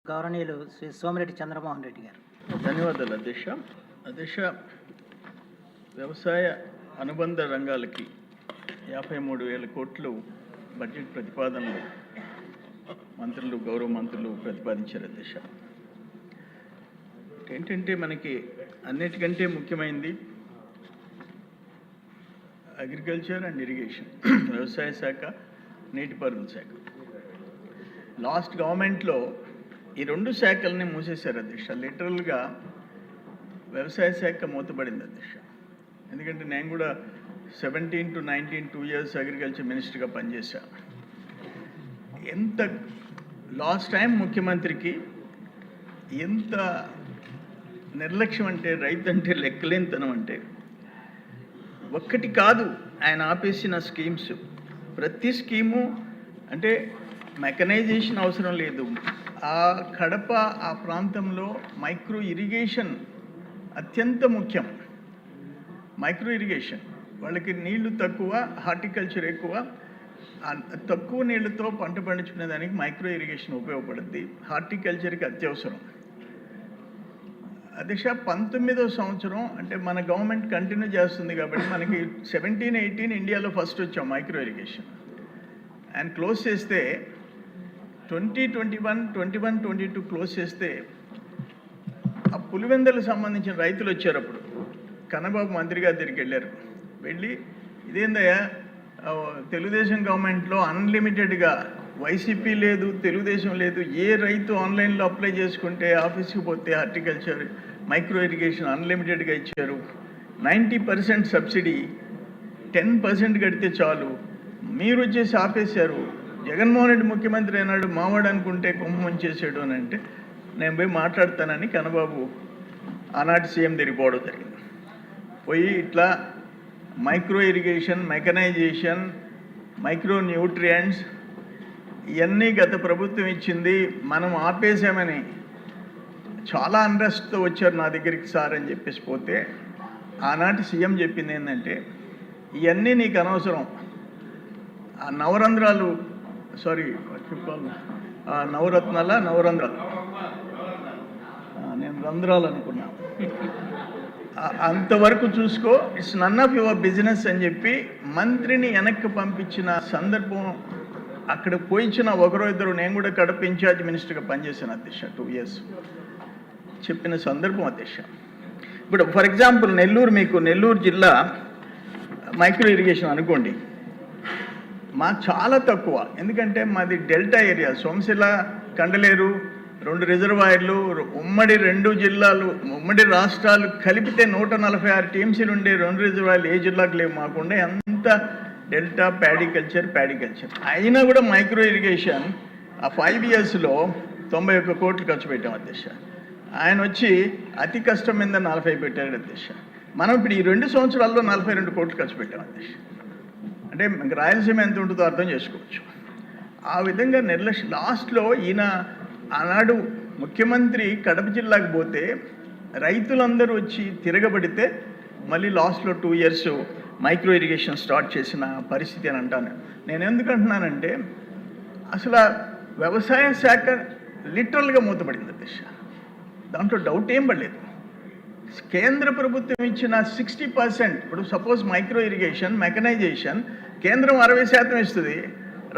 గౌరవనీయులు శ్రీ సోమిరెడ్డి చంద్రమోహన్ రెడ్డి గారు. ధన్యవాదాలు అధ్యక్ష. అధ్యక్ష, వ్యవసాయ అనుబంధ రంగాలకి 53,000 కోట్లు బడ్జెట్ ప్రతిపాదనలు మంత్రులు, గౌరవ మంత్రులు ప్రతిపాదించారు అధ్యక్ష. ఏంటంటే మనకి అన్నిటికంటే ముఖ్యమైనది అగ్రికల్చర్ అండ్ ఇరిగేషన్, వ్యవసాయ శాఖ, నీటిపారుదల శాఖ. లాస్ట్ గవర్నమెంట్లో ఈ రెండు శాఖల్ని మూసేశారు అధ్యక్ష. లిటరల్గా వ్యవసాయ శాఖ మూతపడింది అధ్యక్ష. ఎందుకంటే నేను కూడా 17 to 19 2 years అగ్రికల్చర్ మినిస్టర్గా పనిచేశాను. ఎంత లాస్ట్ టైం ముఖ్యమంత్రికి ఎంత నిర్లక్ష్యం అంటే, రైతు అంటే లెక్కలేనితనం అంటే, ఒక్కటి కాదు ఆయన ఆపేసిన స్కీమ్స్. ప్రతి స్కీము అంటే మెకనైజేషన్ అవసరం లేదు. ఆ కడప ఆ ప్రాంతంలో మైక్రో ఇరిగేషన్ అత్యంత ముఖ్యం. మైక్రో ఇరిగేషన్ వాళ్ళకి నీళ్లు తక్కువ, హార్టికల్చర్ ఎక్కువ. తక్కువ నీళ్లతో పంట పండించుకునే దానికి మైక్రో ఇరిగేషన్ ఉపయోగపడుద్ది. హార్టికల్చర్కి అత్యవసరం. అధ్యక్ష, 19వ సంవత్సరం అంటే మన గవర్నమెంట్ కంటిన్యూ చేస్తుంది కాబట్టి మనకి 17-18 ఇండియాలో ఫస్ట్ వచ్చాం మైక్రో ఇరిగేషన్. అండ్ క్లోజ్ చేస్తే 2021-22 క్లోజ్ చేస్తే ఆ పులివెందులకు సంబంధించిన రైతులు వచ్చారు. అప్పుడు కన్నబాబు మంత్రి గారి దగ్గరికి వెళ్ళారు. వెళ్ళి ఇదేందయ్యా తెలుగుదేశం గవర్నమెంట్లో అన్లిమిటెడ్గా, వైసీపీ లేదు, తెలుగుదేశం లేదు, ఏ రైతు ఆన్లైన్లో అప్లై చేసుకుంటే ఆఫీస్కి పోతే హార్టికల్చర్ మైక్రో ఇరిగేషన్ అన్లిమిటెడ్గా ఇచ్చారు. 90% సబ్సిడీ, 10% కడితే చాలు. మీరు వచ్చేసి ఆపేశారు. జగన్మోహన్ రెడ్డి ముఖ్యమంత్రి అయినాడు, మావాడు అనుకుంటే కొమ్మ ముంచేసాడు అని అంటే నేను పోయి మాట్లాడతానని కన్నబాబు ఆనాటి సీఎం తిరిగిపోవడం జరిగింది. పోయి ఇట్లా micro irrigation, mechanisation, micro nutrients ఇవన్నీ గత ప్రభుత్వం ఇచ్చింది, మనం ఆపేసామని చాలా అండ్రెస్ట్తో వచ్చారు నా దగ్గరికి సార్ అని చెప్పేసి పోతే ఆనాటి సీఎం చెప్పింది ఏంటంటే, ఇవన్నీ నీకు అనవసరం. ఆ నవరంధ్రాలు నవరంధ్రాలు నేను రంధ్రాలు అనుకున్నా, అంతవరకు చూసుకో, it's none of your business అని చెప్పి మంత్రిని వెనక్కి పంపించిన సందర్భం. అక్కడ పోయించిన ఒకరో ఇద్దరు, నేను కూడా కడప ఇన్ఛార్జ్ మినిస్టర్గా పనిచేశాను అధ్యక్ష 2 years, చెప్పిన సందర్భం అధ్యక్ష. ఇప్పుడు ఫర్ ఎగ్జాంపుల్ నెల్లూరు జిల్లా మైక్రో ఇరిగేషన్ అనుకోండి, మాకు చాలా తక్కువ. ఎందుకంటే మాది డెల్టా ఏరియా, సోమశిల, కండలేరు 2 రిజర్వాయర్లు, ఉమ్మడి 2 జిల్లాలు, ఉమ్మడి రాష్ట్రాలు కలిపితే 146 టీఎంసీలు ఉండే 2 రిజర్వాయర్లు ఏ జిల్లాకు లేవు. మాకుండే అంత డెల్టా ప్యాడీ కల్చర్. అయినా కూడా మైక్రో ఇరిగేషన్ ఆ 5 yearsలో 91 కోట్లు ఖర్చు పెట్టాం అధ్యక్ష. ఆయన వచ్చి అతి కష్టం మీద 40 పెట్టాడు అధ్యక్ష. మనం ఇప్పుడు ఈ 2 సంవత్సరాల్లో 42 కోట్లు ఖర్చు పెట్టాం అధ్యక్ష. అంటే రాయలసీమ ఎంత ఉంటుందో అర్థం చేసుకోవచ్చు. ఆ విధంగా నిర్లక్ష్యం. లాస్ట్లో ఈయన ఆనాడు ముఖ్యమంత్రి కడప జిల్లాకు పోతే రైతులందరూ వచ్చి తిరగబడితే మళ్ళీ లాస్ట్లో 2 years మైక్రో ఇరిగేషన్ స్టార్ట్ చేసిన పరిస్థితి అని అంటాను. నేను ఎందుకు అంటున్నానంటే, అసలు వ్యవసాయ శాఖ లిటరల్గా మూతపడింది అధ్యక్ష. దాంట్లో డౌట్ ఏం పడలేదు. కేంద్ర ప్రభుత్వం ఇచ్చిన 60%, ఇప్పుడు సపోజ్ మైక్రో ఇరిగేషన్, మెకనైజేషన్ కేంద్రం 60% ఇస్తుంది,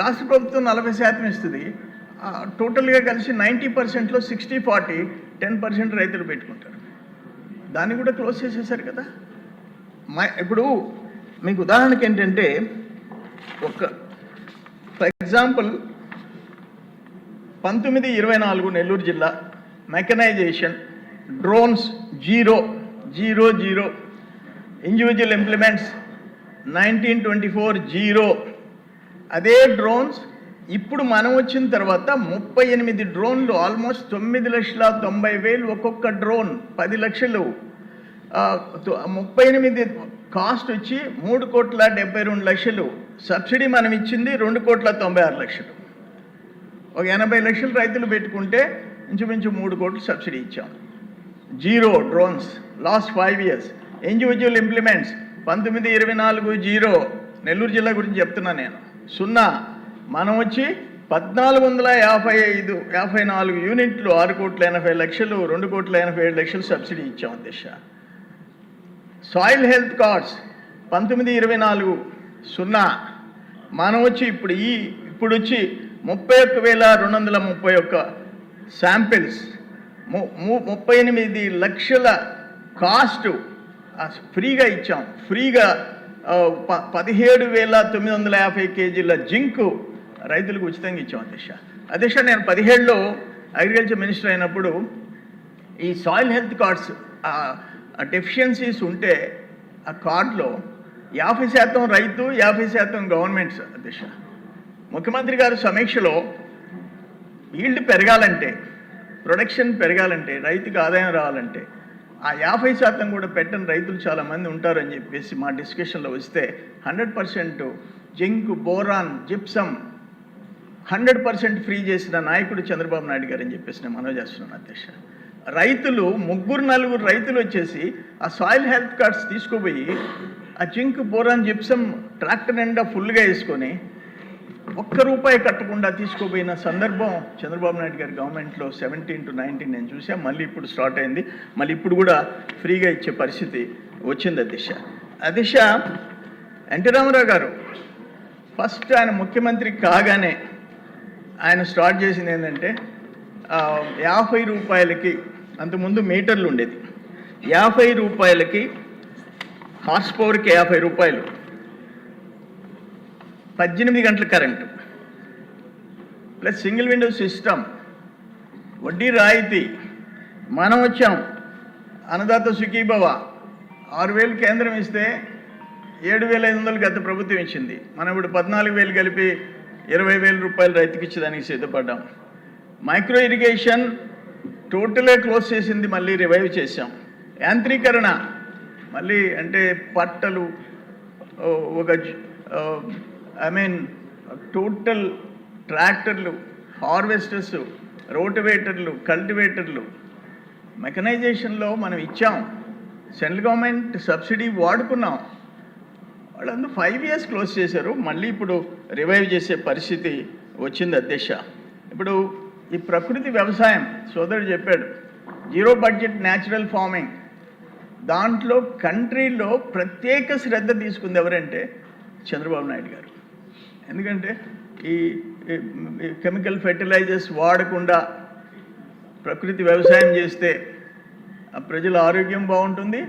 రాష్ట్ర ప్రభుత్వం 40% ఇస్తుంది. టోటల్గా కలిసి 90%లో 60-40, 10% రైతులు పెట్టుకుంటారు. దాన్ని కూడా క్లోజ్ చేసేసారు కదా. ఇప్పుడు మీకు ఉదాహరణకి ఏంటంటే, ఫర్ ఎగ్జాంపుల్ 19-24 నెల్లూరు జిల్లా మెకనైజేషన్, డ్రోన్స్ 0, ఇండివిజువల్ ఇంప్లిమెంట్స్ 19-24 0. అదే డ్రోన్స్ ఇప్పుడు మనం వచ్చిన తర్వాత 38 డ్రోన్లు, ఆల్మోస్ట్ 9,90,000 ఒక్కొక్క డ్రోన్, 10 లక్షలు. 38 కాస్ట్ వచ్చి 3,72,00,000. సబ్సిడీ మనం ఇచ్చింది 2,96,00,000. ఒక 80 లక్షలు రైతులు పెట్టుకుంటే ఇంచుమించు 3 కోట్లు సబ్సిడీ ఇచ్చాం. 0 drones last 5 years. Individual implements 19-24 0. Nellore జిల్లా గురించి చెప్తున్నా నేను. 0. మనం వచ్చి 54 యూనిట్లు 6,80,00,000 2,87,00,000 సబ్సిడీ ఇచ్చాం అధ్యక్ష. సాయిల్ హెల్త్ కార్డ్స్ 1924 0 మనం వచ్చి ఇప్పుడు వచ్చి 31,231 శాంపిల్స్ 38 లక్షల కాస్ట్ ఫ్రీగా ఇచ్చాం. ఫ్రీగా 17,950 కేజీల జింకు రైతులకు ఉచితంగా ఇచ్చాం అధ్యక్ష. నేను 17లో అగ్రికల్చర్ మినిస్టర్ అయినప్పుడు ఈ సాయిల్ హెల్త్ కార్డ్స్ డెఫిషియన్సీస్ ఉంటే ఆ కార్డులో 50% రైతు 50% గవర్నమెంట్స్ అధ్యక్ష. ముఖ్యమంత్రి గారు సమీక్షలో ఈల్డ్ పెరగాలంటే, ప్రొడక్షన్ పెరగాలంటే, రైతుకి ఆదాయం రావాలంటే ఆ 50% కూడా పెట్టని రైతులు చాలామంది ఉంటారని చెప్పేసి మా డిస్కషన్లో వస్తే 100% జింక్, బోరాన్, జిప్సమ్ 100% ఫ్రీ చేసిన నాయకుడు చంద్రబాబు నాయుడు గారు అని చెప్పేసి నేను మనవి చేస్తున్నాను అధ్యక్ష. రైతులు 3-4 రైతులు వచ్చేసి ఆ సాయిల్ హెల్త్ కార్డ్స్ తీసుకుపోయి ఆ జింక్, బోరాన్, జిప్సమ్ ట్రాక్టర్ నిండా ఫుల్గా వేసుకొని ₹1 కట్టకుండా తీసుకుపోయిన సందర్భం చంద్రబాబు నాయుడు గారి గవర్నమెంట్లో 17 to 19 నేను చూసాను. మళ్ళీ ఇప్పుడు స్టార్ట్ అయింది. మళ్ళీ ఇప్పుడు కూడా ఫ్రీగా ఇచ్చే పరిస్థితి వచ్చింది అధ్యక్ష. ఎన్టీ రామారావు గారు ఫస్ట్ ఆయన ముఖ్యమంత్రి కాగానే ఆయన స్టార్ట్ చేసింది ఏంటంటే ₹50 అంతకుముందు మీటర్లు ఉండేది. ₹50 హార్స్ పవర్కి ₹50 18 గంటల current plus single window system, వడ్డీ రాయితీ. మనం వచ్చాం అన్నదాత సుఖీభవ 6,000 కేంద్రం ఇస్తే 7,500 గత ప్రభుత్వం ఇచ్చింది. మనం ఇప్పుడు 14,000 కలిపి ₹20,000 రైతుకి ఇచ్చేదానికి సిద్ధపడ్డాం. మైక్రో ఇరిగేషన్ టోటల్గా క్లోజ్ చేసింది, మళ్ళీ రివైవ్ చేసాం. యాంత్రీకరణ మళ్ళీ అంటే పట్టలు టోటల్ ట్రాక్టర్లు, హార్వెస్టర్స్, రోటివేటర్లు, కల్టివేటర్లు మెకనైజేషన్లో మనం ఇచ్చాం. సెంట్రల్ గవర్నమెంట్ సబ్సిడీ వాడుకున్నాం. వాళ్ళందరూ 5 years క్లోజ్ చేశారు. మళ్ళీ ఇప్పుడు రివైవ్ చేసే పరిస్థితి వచ్చింది అధ్యక్ష. ఇప్పుడు ఈ ప్రకృతి వ్యవసాయం సోదరుడు చెప్పాడు, 0 బడ్జెట్ న్యాచురల్ ఫార్మింగ్. దాంట్లో కంట్రీలో ప్రత్యేక శ్రద్ధ తీసుకుంది ఎవరంటే చంద్రబాబు నాయుడు గారు. ఎందుకంటే ఈ కెమికల్ ఫెర్టిలైజర్స్ వాడకుండా ప్రకృతి వ్యవసాయం చేస్తే ప్రజల ఆరోగ్యం బాగుంటుంది,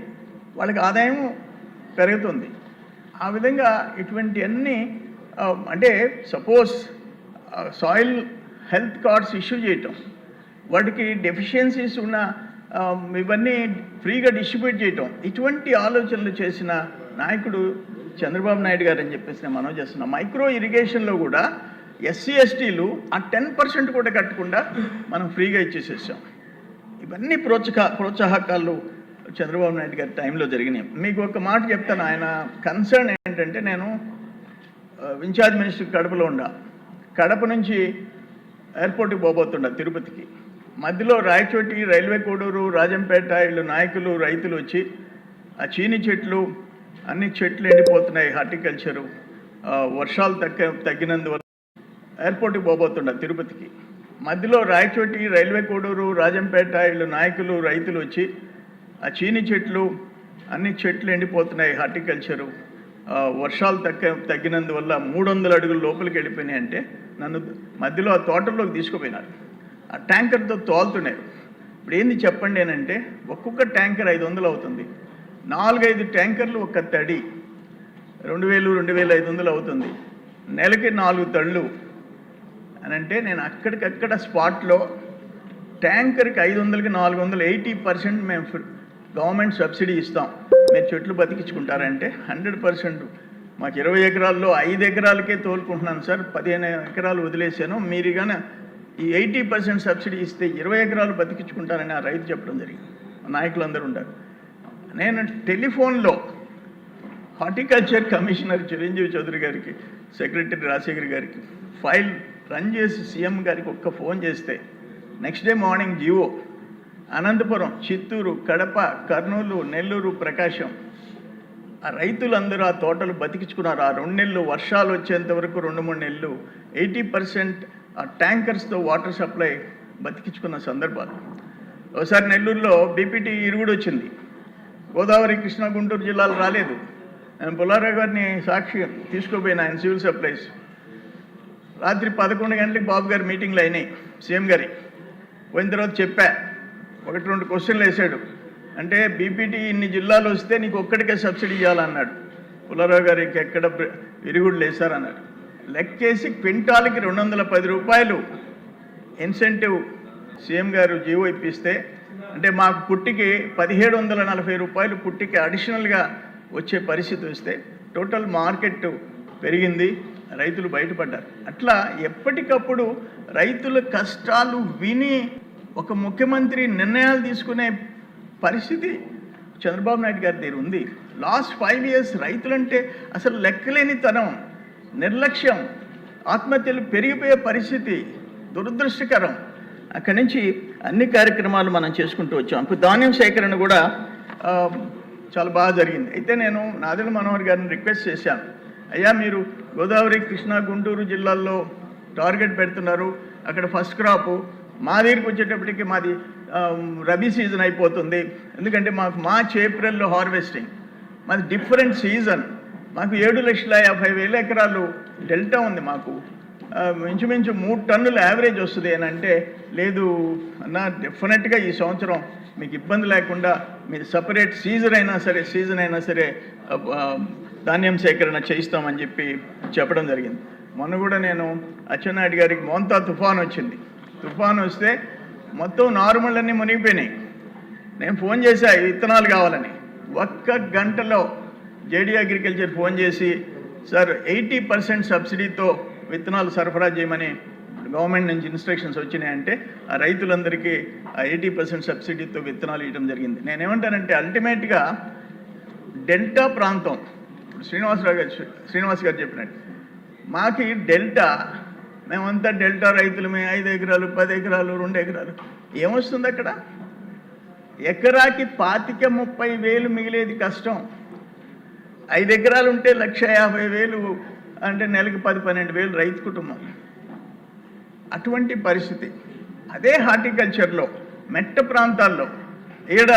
వాళ్ళకి ఆదాయం పెరుగుతుంది. ఆ విధంగా ఇటువంటి అన్నీ అంటే suppose soil health cards issue చేయటం, వాటికి డెఫిషియన్సీస్ ఉన్న ఇవన్నీ ఫ్రీగా డిస్ట్రిబ్యూట్ చేయటం, ఇటువంటి ఆలోచనలు చేసిన నాయకుడు చంద్రబాబు నాయుడు గారు అని చెప్పేసి నేను మనవి చేస్తున్నాం. మైక్రో ఇరిగేషన్లో కూడా SC STలు ఆ 10% కూడా కట్టకుండా మనం ఫ్రీగా ఇచ్చేసేసాం. ఇవన్నీ ప్రోత్సాహకాలు చంద్రబాబు నాయుడు గారి టైంలో జరిగినాయి. మీకు ఒక మాట చెప్తాను. ఆయన కన్సర్న్ ఏంటంటే, నేను ఇన్ఛార్జ్ మినిస్టర్ కడపలో ఉండా, కడప నుంచి ఎయిర్పోర్ట్కి పోబోతుండా తిరుపతికి. మధ్యలో రాయచోటి, రైల్వే కోడూరు, రాజంపేట వీళ్ళు నాయకులు, రైతులు వచ్చి ఆ చీని చెట్లు అన్ని చెట్లు ఎండిపోతున్నాయి, హార్టికల్చరు వర్షాలు తగ్గినందువల్ల ఎయిర్పోర్ట్కి పోబోతుండా తిరుపతికి. మధ్యలో రాయచోటి, రైల్వే కోడూరు, రాజంపేట వీళ్ళు నాయకులు, రైతులు వచ్చి ఆ చీని చెట్లు అన్ని చెట్లు ఎండిపోతున్నాయి, హార్టికల్చరు వర్షాలు తగ్గినందువల్ల 300 అడుగుల లోపలికి వెళ్ళిపోయినాయి అంటే నన్ను మధ్యలో ఆ తోటల్లోకి తీసుకుపోయినారు. ఆ ట్యాంకర్తో తోలుతున్నారు. ఇప్పుడు ఏంది చెప్పండి అంటే, ఒక్కొక్క ట్యాంకర్ 500 అవుతుంది. 4-5 ట్యాంకర్లు ఒక్క తడి 2,000-2,500 అవుతుంది. నెలకి 4 తళ్ళు అని అంటే నేను అక్కడికక్కడ స్పాట్లో ట్యాంకర్కి 500కి 400 80% మేము గవర్నమెంట్ సబ్సిడీ ఇస్తాం, మీరు చెట్లు బతికించుకుంటారంటే 100%. మాకు 20 ఎకరాల్లో 5 ఎకరాలకే తోలుకుంటున్నాను సార్, 15 ఎకరాలు వదిలేసాను, మీరు కానీ ఈ 80% సబ్సిడీ ఇస్తే 20 ఎకరాలు బతికించుకుంటారని ఆ రైతు చెప్పడం జరిగింది. నాయకులందరూ ఉంటారు. నేను టెలిఫోన్లో హార్టికల్చర్ కమిషనర్ చిరంజీవి చౌదరి గారికి, సెక్రటరీ రాజశేఖర్ గారికి ఫైల్ రన్ చేసి సీఎం గారికి ఒక్క ఫోన్ చేస్తే next day morning GO Anantapuram, Chittoor, Kadapa, Kurnool, Nellore, Prakasam ఆ రైతులందరూ ఆ తోటలు బతికించుకున్నారు. ఆ 2 నెలలు వర్షాలు వచ్చేంత వరకు 2-3 నెలలు 80% ఆ ట్యాంకర్స్తో వాటర్ సప్లై బతికించుకున్న సందర్భాలు. ఒకసారి నెల్లూరులో బీపీటీ ఇరుగుడు వచ్చింది. గోదావరి, కృష్ణా, గుంటూరు జిల్లాలు రాలేదు. నేను పుల్లారావు గారిని సాక్షి తీసుకోపోయిన ఆయన సివిల్ సప్లైస్. రాత్రి 11 గంటలకు బాబు గారి మీటింగ్లు అయినాయి సీఎం గారి. పోయిన తర్వాత చెప్పా, 1-2 క్వశ్చన్లు వేసాడు. అంటే బీపీటీ ఇన్ని జిల్లాలు వస్తే నీకు ఒక్కడికే సబ్సిడీ ఇవ్వాలన్నాడు. పుల్లారావు గారికి ఎక్కడ విరుగుడులు వేశారన్నాడు. లెక్కేసి క్వింటాల్కి 210 రూపాయలు ఇన్సెంటివ్ సీఎం గారు జీవో ఇప్పిస్తే, అంటే మాకు పుట్టికి 1740 రూపాయలు పుట్టికి అడిషనల్గా వచ్చే పరిస్థితి వస్తే టోటల్ మార్కెట్ పెరిగింది, రైతులు బయటపడ్డారు. అట్లా ఎప్పటికప్పుడు రైతుల కష్టాలు విని ఒక ముఖ్యమంత్రి నిర్ణయాలు తీసుకునే పరిస్థితి చంద్రబాబు నాయుడు గారి దగ్గర ఉంది. లాస్ట్ 5 years రైతులంటే అసలు లెక్కలేని తనం, నిర్లక్ష్యం, ఆత్మహత్యలు పెరిగిపోయే పరిస్థితి దురదృష్టకరం. అక్కడి నుంచి అన్ని కార్యక్రమాలు మనం చేసుకుంటూ వచ్చాం. ఇప్పుడు ధాన్యం సేకరణ కూడా చాలా బాగా జరిగింది. అయితే నేను నాదెళ్ల మనోహర్ గారిని రిక్వెస్ట్ చేశాను, అయ్యా మీరు గోదావరి, కృష్ణా, గుంటూరు జిల్లాల్లో టార్గెట్ పెడుతున్నారు, అక్కడ ఫస్ట్ క్రాపు, మా దగ్గరికి వచ్చేటప్పటికి మాది రబీ సీజన్ అయిపోతుంది. ఎందుకంటే మాకు మార్చ్, ఏప్రిల్లో హార్వెస్టింగ్, మాది డిఫరెంట్ సీజన్. మాకు 7,50,000 ఎకరాలు డెల్టా ఉంది. మాకు ఇంచుమించు 3 టన్నుల యావరేజ్ వస్తుంది అని అంటే, లేదు అన్న డెఫినెట్గా ఈ సంవత్సరం మీకు ఇబ్బంది లేకుండా మీరు సపరేట్ సీజన్ అయినా సరే ధాన్యం సేకరణ చేయిస్తామని చెప్పి చెప్పడం జరిగింది. మొన్న కూడా నేను అచ్చెన్నాయుడు గారికి మోంతా తుఫాన్ వచ్చింది. తుఫాన్ వస్తే మొత్తం నార్మల్ అన్నీ మునిగిపోయినాయి. నేను ఫోన్ చేశా విత్తనాలు కావాలని. 1 గంటలో జేడీ అగ్రికల్చర్ ఫోన్ చేసి, సార్ 80% సబ్సిడీతో విత్తనాలు సరఫరా చేయమని గవర్నమెంట్ నుంచి ఇన్స్ట్రక్షన్స్ వచ్చినాయంటే ఆ రైతులందరికీ ఆ 80% సబ్సిడీతో విత్తనాలు ఇవ్వడం జరిగింది. నేనేమంటానంటే అల్టిమేట్గా డెల్టా ప్రాంతం, శ్రీనివాస్ గారు చెప్పినట్టు మాకు డెల్టా, మేమంతా డెల్టా రైతులమే. 5 ఎకరాలు, 10 ఎకరాలు, 2 ఎకరాలు ఏమొస్తుంది అక్కడ? ఎకరాకి 25-30 వేలు మిగిలేది కష్టం. 5 ఎకరాలు ఉంటే 1,50,000, అంటే నెలకు 10-12 వేలు రైతు కుటుంబం. అటువంటి పరిస్థితి. అదే హార్టికల్చర్లో మెట్ట ప్రాంతాల్లో ఈడ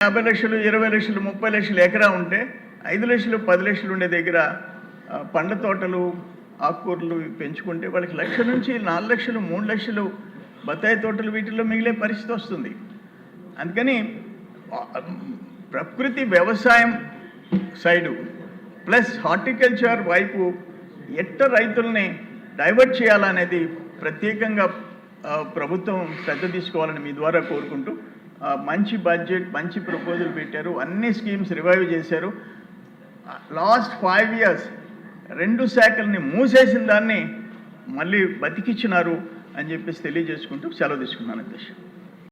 50 లక్షలు, 20 లక్షలు, 30 లక్షలు ఎకరా ఉంటే 5 లక్షలు, 10 లక్షలు ఉండే దగ్గర పండ్ల తోటలు, ఆకుకూరలు పెంచుకుంటే వాళ్ళకి 1 లక్ష నుంచి 4 లక్షలు, 3 లక్షలు బత్తాయి తోటలు వీటిల్లో మిగిలే పరిస్థితి వస్తుంది. అందుకని ప్రకృతి వ్యవసాయం సైడు ప్లస్ హార్టికల్చర్ వైపు ఎట్ట రైతుల్ని డైవర్ట్ చేయాలనేది ప్రత్యేకంగా ప్రభుత్వం శ్రద్ధ తీసుకోవాలని మీ ద్వారా కోరుకుంటూ, మంచి బడ్జెట్, మంచి ప్రపోజల్ పెట్టారు, అన్ని స్కీమ్స్ రివైవ్ చేశారు. లాస్ట్ 5 years 2 శాఖల్ని మూసేసిన దాన్ని మళ్ళీ బతికిచ్చినారు అని చెప్పేసి తెలియజేసుకుంటూ సెలవు తీసుకున్నాను అధ్యక్ష.